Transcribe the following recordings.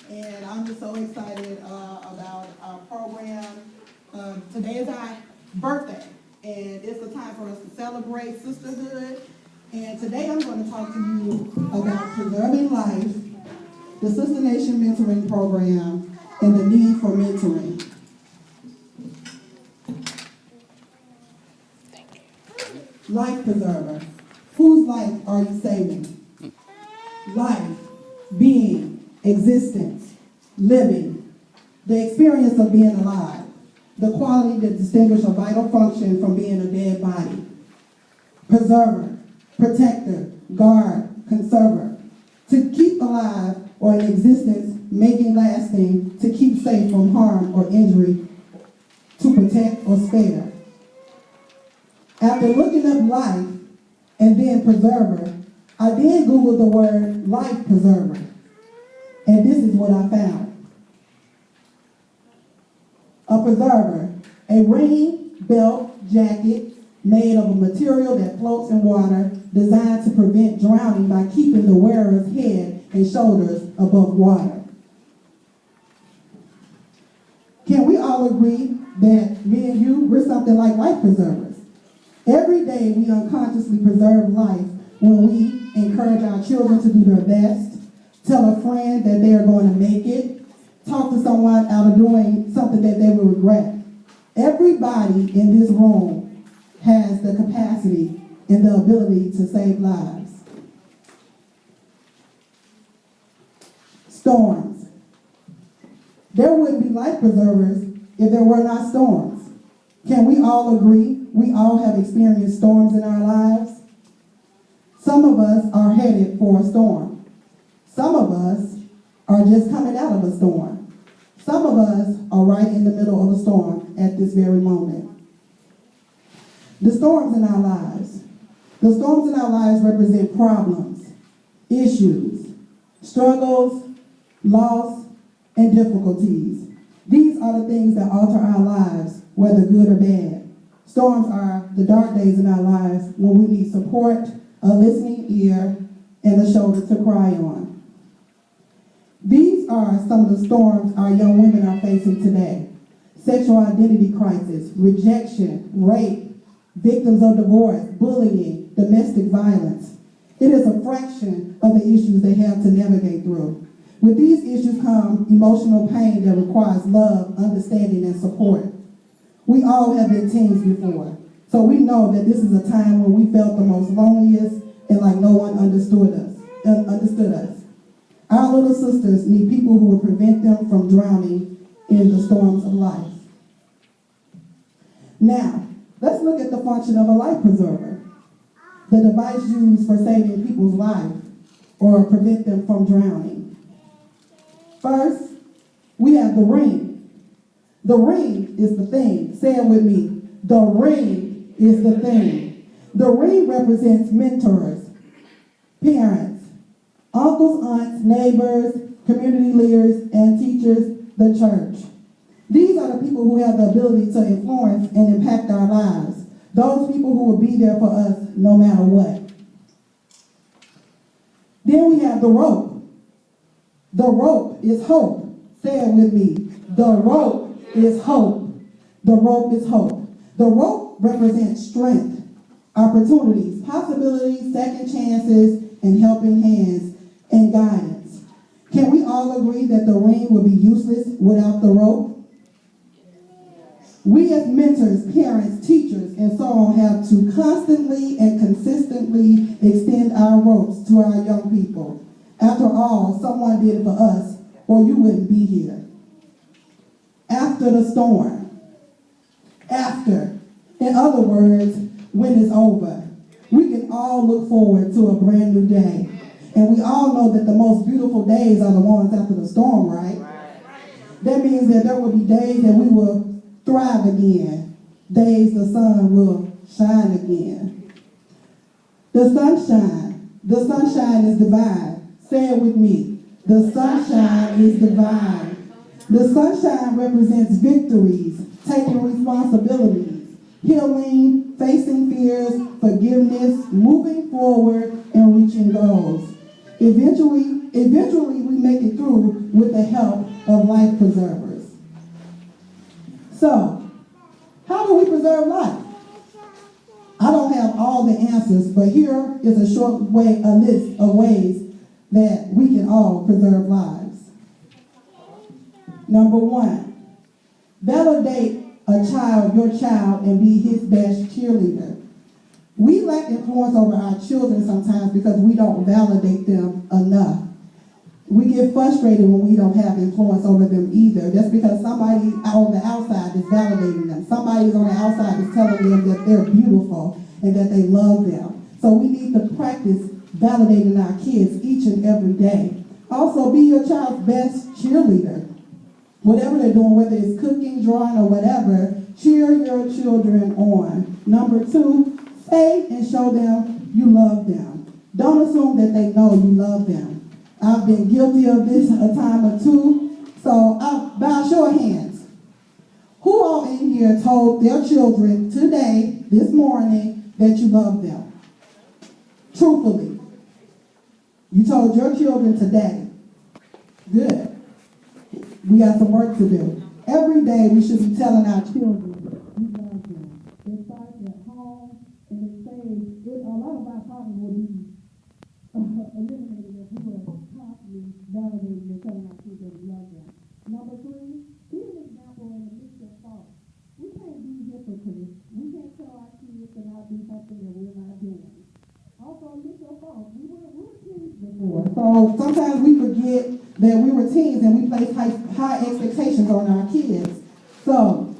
and I'm just so excited about our program. Today is our birthday, and it's a time for us to celebrate sisterhood. And today I'm going to talk to you about preserving life, the Sister Nation Mentoring Program, and the need for mentoring. Life preserver. Whose life are you saving? Life, being, existence, living, the experience of being alive, the quality that distinguishes a vital function from being a dead body. Preserver, protector, guard, conserver, to keep alive or in existence, making lasting, to keep safe from harm or injury, to protect or spare. After looking up life and then preserver, I then Googled the word life preserver, and this is what I found. A preserver, a ring, belt, jacket made of a material that floats in water, designed to prevent drowning by keeping the wearer's head and shoulders above water. Can we all agree that me and you, we're something like life preservers? Every day we unconsciously preserve life when we encourage our children to do their best, tell a friend that they are going to make it, talk to someone out of doing something that they will regret. Everybody in this room has the capacity and the ability to save lives. Storms. There wouldn't be life preservers if there were not storms. Can we all agree we all have experienced storms in our lives? Some of us are headed for a storm. Some of us are just coming out of a storm. Some of us are right in the middle of a storm at this very moment. The storms in our lives. The storms in our lives represent problems, issues, struggles, loss, and difficulties. These are the things that alter our lives, whether good or bad. Storms are the dark days in our lives when we need support, a listening ear, and a shoulder to cry on. These are some of the storms our young women are facing today. Sexual identity crisis, rejection, rape, victims of divorce, bullying, domestic violence. It is a fraction of the issues they have to navigate through. With these issues come emotional pain that requires love, understanding, and support. We all have been teens before, so we know that this is a time when we felt the most loneliest and like no one understood us. Our little sisters need people who will prevent them from drowning in the storms of life. Now, let's look at the function of a life preserver, the device used for saving people's life or prevent them from drowning. First, we have the ring. The ring is the thing. Say it with me. The ring is the thing. The ring represents mentors, parents, uncles, aunts, neighbors, community leaders, and teachers, the church. These are the people who have the ability to influence and impact our lives. Those people who will be there for us no matter what. Then we have the rope. The rope is hope. Say it with me. The rope is hope. The rope is hope. The rope represents strength, opportunities, possibilities, second chances, and helping hands and guidance. Can we all agree that the ring would be useless without the rope? We as mentors, parents, teachers, and so on have to constantly and consistently extend our ropes to our young people. After all, someone did it for us, or you wouldn't be here. After the storm. After. In other words, when it's over. We can all look forward to a brand new day. And we all know that the most beautiful days are the ones after the storm, right? That means that there will be days that we will thrive again. Days the sun will shine again. The sunshine is divine. Say it with me. The sunshine is divine. The sunshine represents victories, taking responsibilities, healing, facing fears, forgiveness, moving forward, and reaching goals. Eventually, eventually we make it through with the help of life preservers. So, how do we preserve life? I don't have all the answers, but here is a list of ways that we can all preserve lives. Number one, validate your child, and be his best cheerleader. We lack influence over our children sometimes because we don't validate them enough. We get frustrated when we don't have influence over them either. That's because somebody on the outside is validating them. Somebody on the outside is telling them that they're beautiful and that they love them. So we need to practice validating our kids each and every day. Also, be your child's best cheerleader. Whatever they're doing, whether it's cooking, drawing, or whatever, cheer your children on. Number two, say and show them you love them. Don't assume that they know you love them. I've been guilty of this a time or two, so by a show of hands, who all in here told their children today, this morning, that you love them? Truthfully. You told your children today. Good. We got some work to do. Every day we should be telling our children we love them. It starts at home, and it says a lot of our problems will be eliminated if we were constantly validating and telling our children we love them. Number three, be an example in the midst of fault. We can't be hypocrites. We can't tell our kids to not do something that we're not doing. Also, admit your faults. We were teens before. So sometimes we forget that we were teens and we place high expectations on our kids. So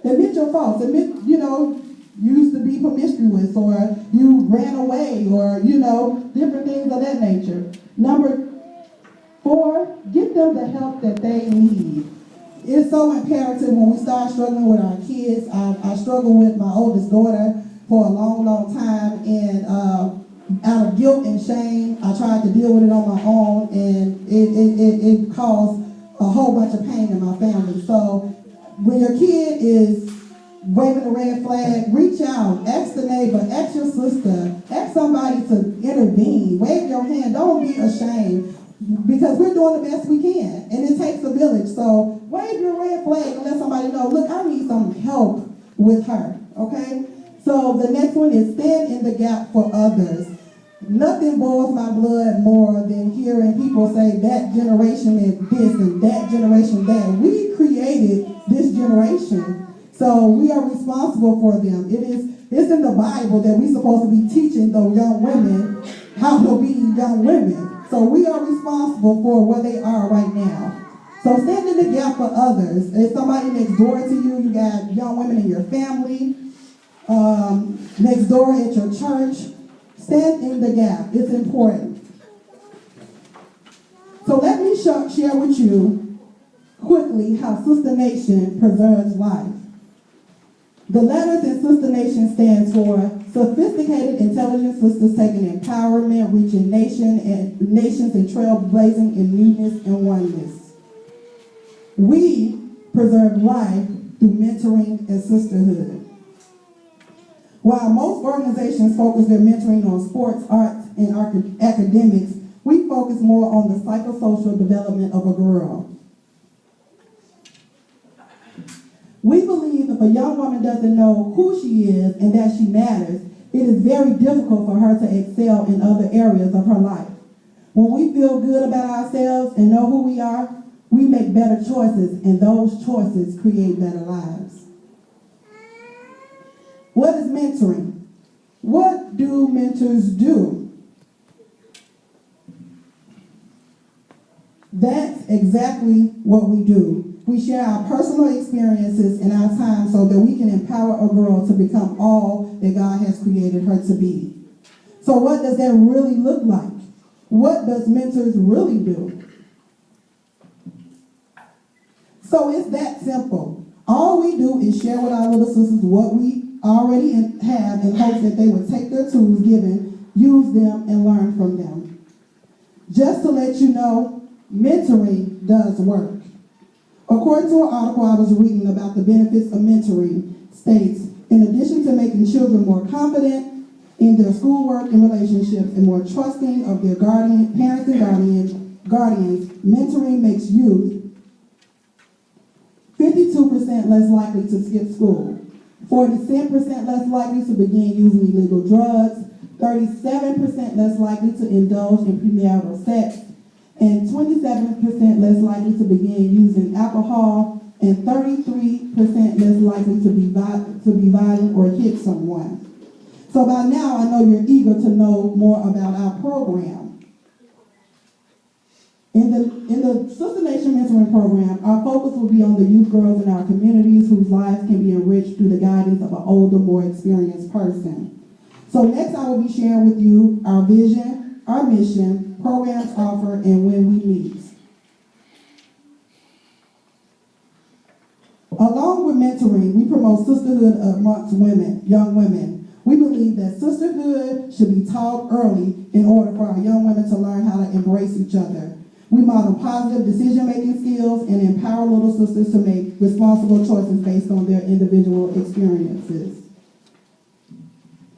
admit your faults. Admit, you used to be promiscuous, or you ran away, or, different things of that nature. Number four, give them the help that they need. It's so imperative when we start struggling with our kids. I struggled with my oldest daughter for a long, long time, and out of guilt and shame, I tried to deal with it on my own, and it caused a whole bunch of pain in my family. So when your kid is waving a red flag, reach out, ask the neighbor, ask your sister, ask somebody to intervene, wave your hand, don't be ashamed, because we're doing the best we can, and it takes a village. So wave your red flag and let somebody know, look, I need some help with her, okay? So the next one is stand in the gap for others. Nothing boils my blood more than hearing people say that generation is this and that generation that. We created this generation, so we are responsible for them. It's in the Bible that we're supposed to be teaching those young women how to be young women. So we are responsible for where they are right now. So stand in the gap for others. If somebody next door to you, you got young women in your family, next door at your church, stand in the gap. It's important. So let me share with you quickly how Sister Nation preserves life. The letters in Sister Nation stands for Sophisticated Intelligent Sisters Taking Empowerment, Reaching Nations and Trailblazing in Newness and Oneness. We preserve life through mentoring and sisterhood. While most organizations focus their mentoring on sports, arts, and academics, we focus more on the psychosocial development of a girl. We believe if a young woman doesn't know who she is and that she matters, it is very difficult for her to excel in other areas of her life. When we feel good about ourselves and know who we are, we make better choices, and those choices create better lives. What is mentoring? What do mentors do? That's exactly what we do. We share our personal experiences and our time so that we can empower a girl to become all that God has created her to be. So what does that really look like? What does mentors really do? So it's that simple. All we do is share with our little sisters what we already have in hopes that they would take their tools given, use them, and learn from them. Just to let you know, mentoring does work. According to an article I was reading about the benefits of mentoring, states, in addition to making children more confident in their schoolwork and relationships and more trusting of their parents and guardians, guardians, mentoring makes youth 52% less likely to skip school, 47% less likely to begin using illegal drugs, 37% less likely to indulge in premarital sex, and 27% less likely to begin using alcohol, and 33% less likely to be violent or hit someone. So by now, I know you're eager to know more about our program. In the Sister Nation Mentoring Program, our focus will be on the youth girls in our communities whose lives can be enriched through the guidance of an older, more experienced person. So next I will be sharing with you our vision, our mission, programs offered, and when we meet. Along with mentoring, we promote sisterhood amongst women, young women. We believe that sisterhood should be taught early in order for our young women to learn how to embrace each other. We model positive decision-making skills and empower little sisters to make responsible choices based on their individual experiences.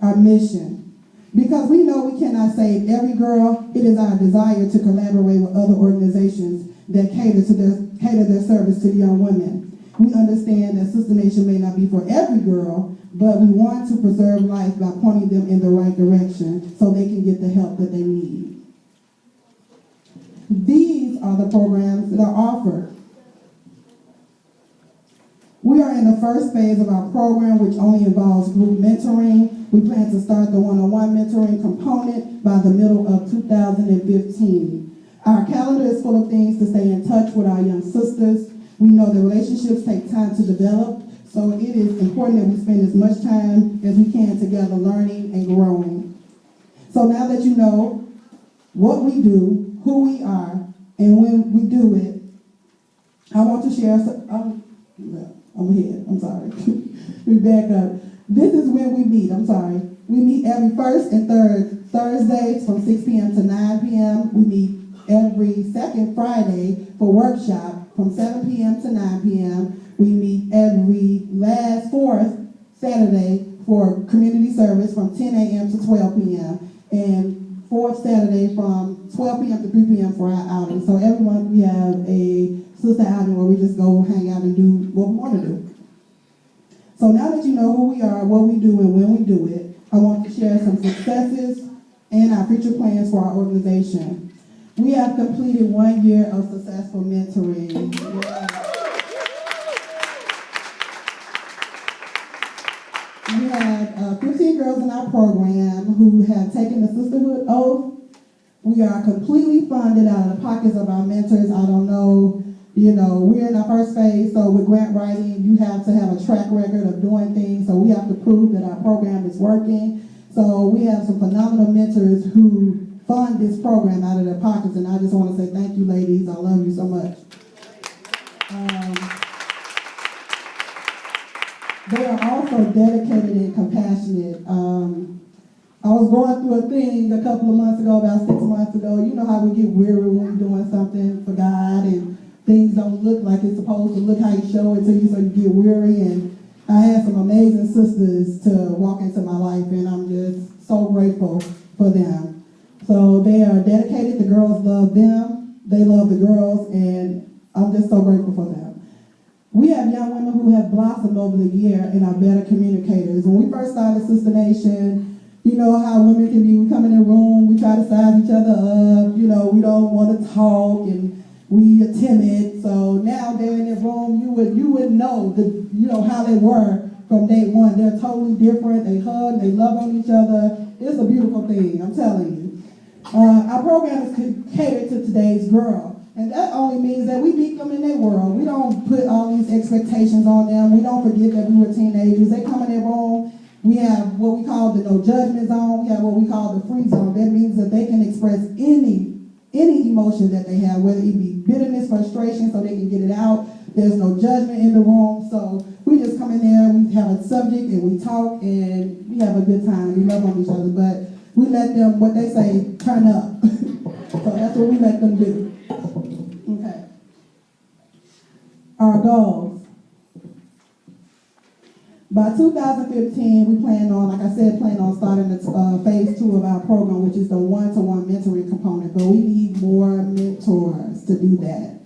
Our mission. Because we know we cannot save every girl, it is our desire to collaborate with other organizations that cater their service to young women. We understand that Sister Nation may not be for every girl, but we want to preserve life by pointing them in the right direction so they can get the help that they need. These are the programs that are offered. We are in the first phase of our program, which only involves group mentoring. We plan to start the one-on-one mentoring component by the middle of 2015. Our calendar is full of things to stay in touch with our young sisters. We know that relationships take time to develop, so it is important that we spend as much time as we can together learning and growing. So now that you know what we do, who we are, and when we do it, I want to share some, I'm sorry. We back up. This is when we meet, We meet every first and third Thursdays from 6 p.m. to 9 p.m. We meet every second Friday for workshop from 7 p.m. to 9 p.m. We meet every last fourth Saturday for community service from 10 a.m. to 12 p.m. and fourth Saturday from 12 p.m. to 3 p.m. for our outing. So every month we have a sister outing where we just go hang out and do what we want to do. So now that you know who we are, what we do, and when we do it, I want to share some successes and our future plans for our organization. We have completed 1 year of successful mentoring. Yeah. We have 15 girls in our program who have taken the sisterhood oath. We are completely funded out of the pockets of our mentors. I don't know, we're in our first phase, so with grant writing, you have to have a track record of doing things, so we have to prove that our program is working. So we have some phenomenal mentors who fund this program out of their pockets, and I just want to say thank you, ladies. I love you so much. They are also dedicated and compassionate. I was going through a thing a couple of months ago, about 6 months ago. You know how we get weary when we're doing something for God and things don't look like it's supposed to look, how you show it to you, so you get weary. And I had some amazing sisters to walk into my life, and I'm just so grateful for them. So they are dedicated. The girls love them. They love the girls, and I'm just so grateful for them. We have young women who have blossomed over the year and are better communicators. When we first started Sister Nation, you know how women can be, we come in the room, we try to size each other up, we don't want to talk, and we are timid. So now they're in the room, you would know how they were from day one. They're totally different. They hug, they love on each other. It's a beautiful thing, I'm telling you. Our program is catered to today's girl. And that only means that we meet them in their world. We don't put all these expectations on them. We don't forget that we were teenagers. They come in their room. We have what we call the no judgment zone. We have what we call the free zone. That means that they can express any emotion that they have, whether it be bitterness, frustration, so they can get it out. There's no judgment in the room. So we just come in there, we have a subject, and we talk, and we have a good time. We love on each other. But we let them, what they say, turn up. So that's what we let them do. Okay. Our goals. By 2015, we plan on, like I said, plan on starting the phase 2 of our program, which is the one-to-one mentoring component, but we need more mentors to do that.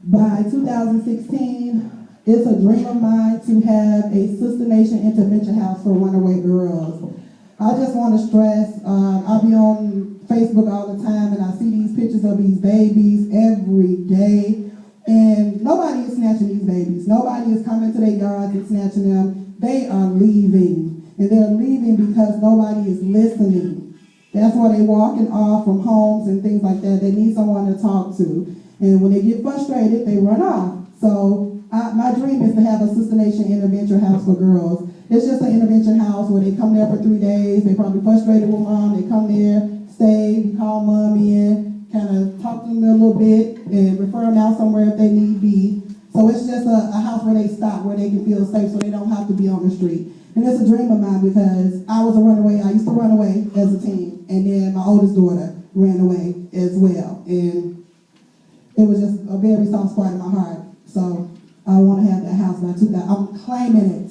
By 2016, it's a dream of mine to have a Sister Nation intervention house for runaway girls. I just want to stress, I'll be on Facebook all the time and I see these pictures of these babies every day. And nobody is snatching these babies. Nobody is coming to their yards and snatching them. They are leaving. And they're leaving because nobody is listening. That's why they're walking off from homes and things like that. They need someone to talk to. And when they get frustrated, they run off. So my dream is to have a Sister Nation intervention house for girls. It's just an intervention house where they come there for 3 days. They're probably frustrated with mom. They come there, stay, we call mom in, kind of talk to them a little bit and refer them out somewhere if they need be. So it's just a house where they stop, where they can feel safe so they don't have to be on the street. And it's a dream of mine because I was a runaway. I used to run away as a teen. And then my oldest daughter ran away as well. And it was just a very soft spot in my heart. So I want to have that house by 2000. I'm claiming it.